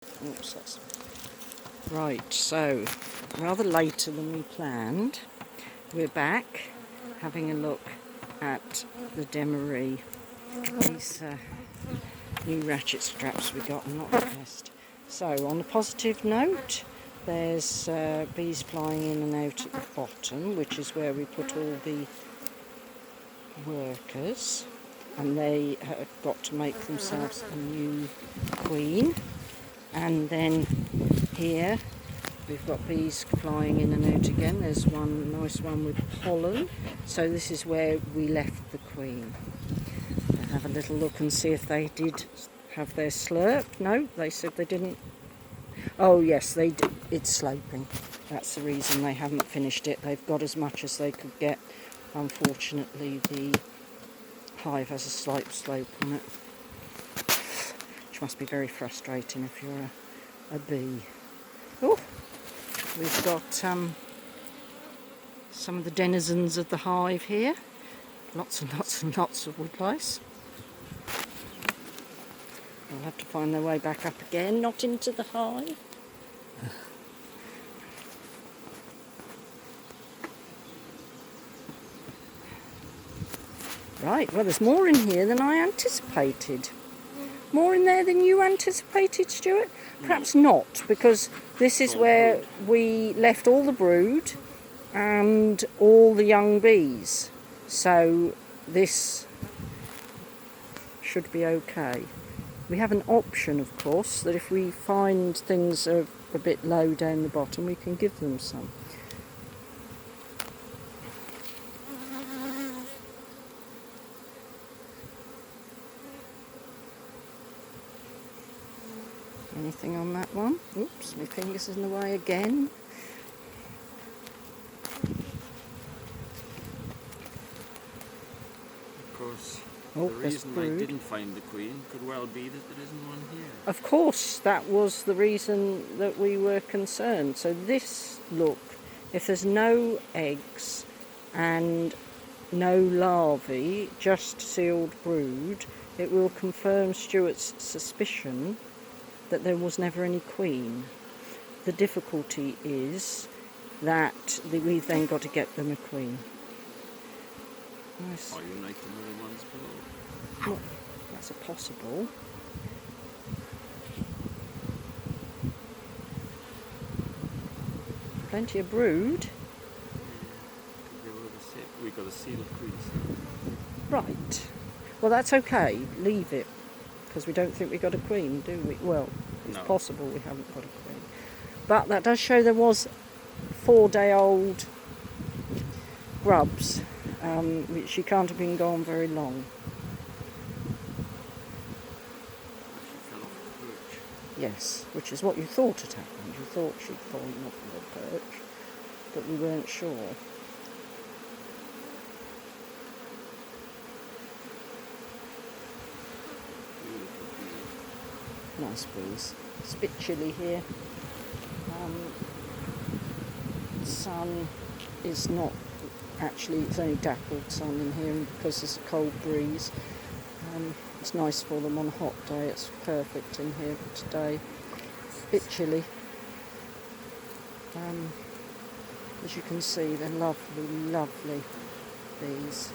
Oops, that's right. So rather later than we planned, we're back having a look at the demaree. These new ratchet straps we got are not the best. So on a positive note, there's bees flying in and out at the bottom, which is where we put all the workers, and they have got to make themselves a new queen. And then here we've got bees flying in and out again. There's one nice one with pollen. So this is where we left the queen. I'll have a little look and see if they did have their slurp. No, they said they didn't. Oh yes, they did. It's sloping. That's the reason they haven't finished it. They've got as much as they could get. Unfortunately, the hive has a slight slope on it, which must be very frustrating if you're a bee. Oh, we've got some of the denizens of the hive here. Lots and lots and lots of wood lice. They'll have to find their way back up again, not into the hive. Right, well there's more in here than I anticipated. More in there than you anticipated, Stuart? Perhaps not, because this is where we left all the brood and all the young bees. So this should be okay. We have an option, of course, that if we find things are a bit low down the bottom, we can give them some. Anything on that one? Oops, my finger's in the way again. Of course, Oh, the reason I didn't find the queen could well be that there isn't one here. Of course, that was the reason that we were concerned. So this, look, if there's no eggs and no larvae, just sealed brood, it will confirm Stuart's suspicion that there was never any queen. The difficulty is that we've then got to get them a queen. Nice. Or unite them with the ones below. Well, that's a possible. Plenty of brood. We've got a sealed queen. Right. Well, that's okay. Leave it. Because we don't think we got a queen, do we? Well, it's possible we haven't got a queen. But that does show there was 4-day-old grubs, which she can't have been gone very long. She fell off the perch. Yes, which is what you thought had happened. You thought she'd fallen off the perch, but we weren't sure. Nice breeze. It's a bit chilly here. Sun is not actually, it's only dappled sun in here, and because there's a cold breeze, it's nice for them on a hot day. It's perfect in here today. A bit chilly. As you can see, they're lovely, lovely bees.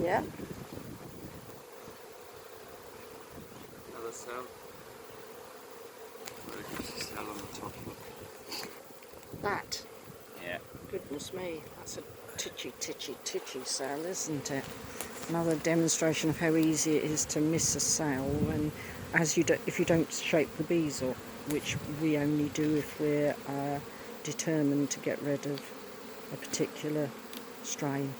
Yeah. Another cell. There's a cell on the top. That. Yeah. Goodness me, that's a titchy cell, isn't it? Another demonstration of how easy it is to miss a cell when, if you don't shape the bees up, which we only do if we're determined to get rid of a particular strain.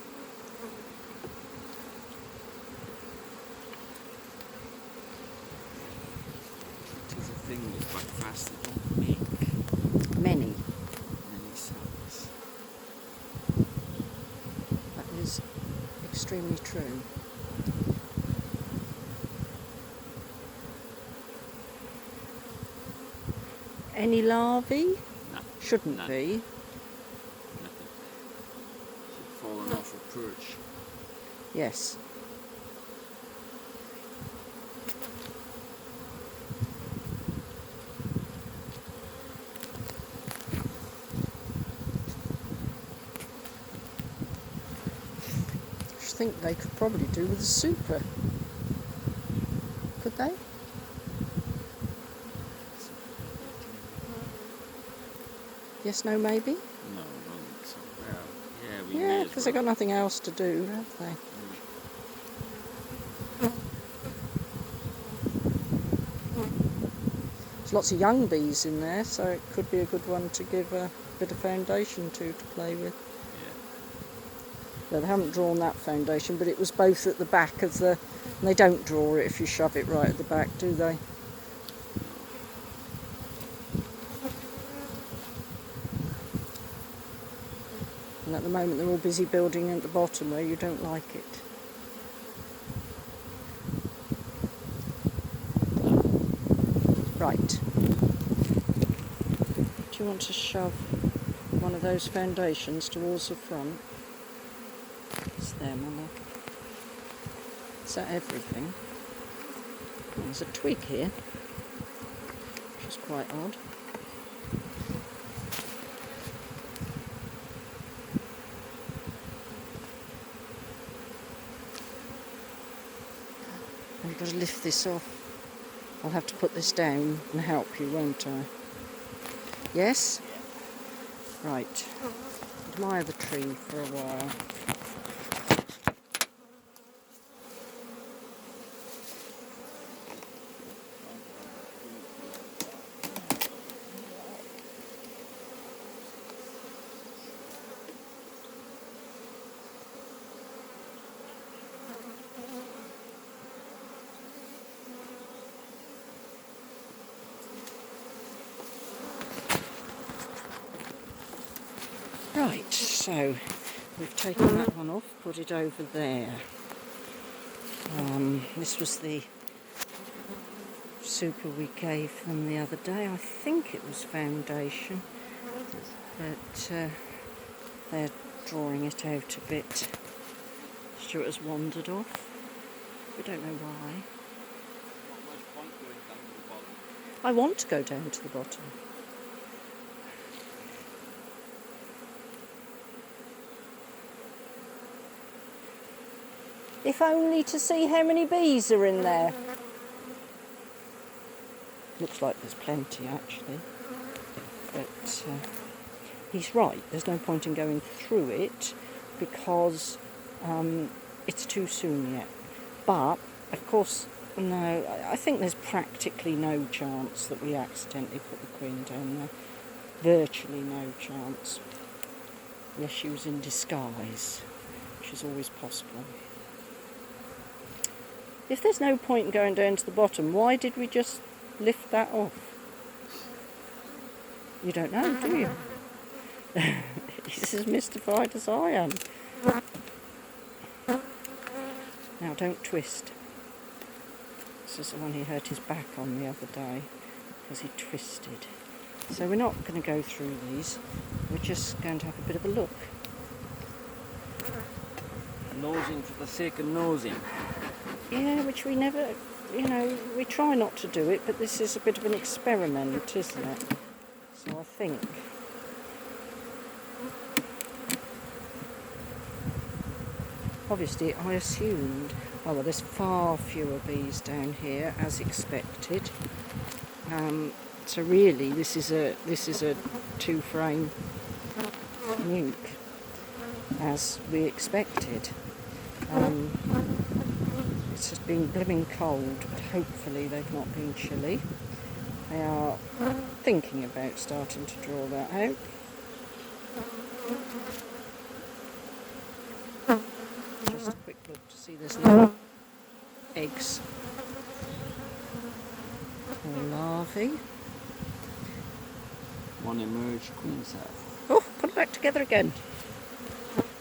It's a thing that's quite fast. They don't make Many. cells. extremely true. Any larvae? No. Shouldn't None. be. Nothing. She'd fallen off a perch. Yes. I think they could probably do with a super. Could they? Yes, no, maybe? No, I don't think so. Well, yeah, we may Yeah, as because well. they've got nothing else to do, have they? There's lots of young bees in there, so it could be a good one to give a bit of foundation to play with. Yeah. No, they haven't drawn that foundation, but it was both at the back of the... And they don't draw it if you shove it right at the back, do they? And at the moment they're all busy building at the bottom where you don't like it. Right. Do you want to shove one of those foundations towards the front? It's there, my love. Is that everything? Oh, there's a twig here, which is quite odd. I've got to lift this off. I'll have to put this down and help you, won't I? Yes? Yeah. Right. Admire the tree for a while. Right, so we've taken that one off, put it over there. This was the super we gave them the other day. I think it was foundation, but they're drawing it out a bit. Stuart has wandered off. We don't know why. Not much point going down to the bottom. I want to go down to the bottom. If only to see how many bees are in there. Looks like there's plenty actually. But he's right, there's no point in going through it because it's too soon yet. But, of course, no, I think there's practically no chance that we accidentally put the queen down there. Virtually no chance. Unless she was in disguise, which is always possible. If there's no point in going down to the bottom, why did we just lift that off? You don't know, do you? He's as mystified as I am. Now, don't twist. This is the one he hurt his back on the other day because he twisted. So we're not going to go through these. We're just going to have a bit of a look. Nosing for the sake of nosing. Yeah, which we never, we try not to do it, but this is a bit of an experiment, isn't it? So I think. Obviously, I assumed, oh well, there's far fewer bees down here, as expected. So really, this is a 2-frame nuke, as we expected. It's just been blooming cold, but hopefully they've not been chilly. They are thinking about starting to draw that out. Just a quick look to see there's no eggs or larvae. One emerged queen cell. Oh, put it back together again.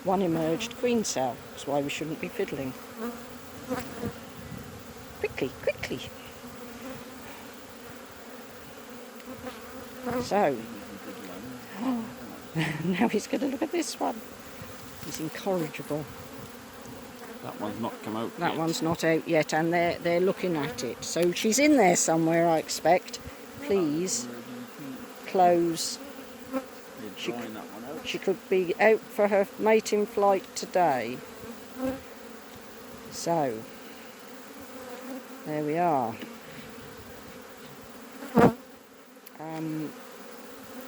one emerged queen cell. That's why we shouldn't be fiddling. Quickly, quickly. So, now he's going to look at this one. He's incorrigible. That one's not come out That yet. one's not out yet, and they're looking at it. So she's in there somewhere, I expect. Please close. They're drawing that one out. She could be out for her mating flight today. So, there we are.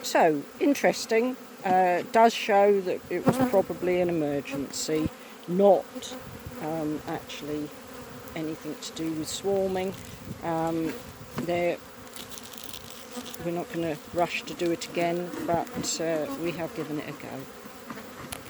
So, interesting. Does show that it was probably an emergency, not actually anything to do with swarming. We're not going to rush to do it again, but we have given it a go.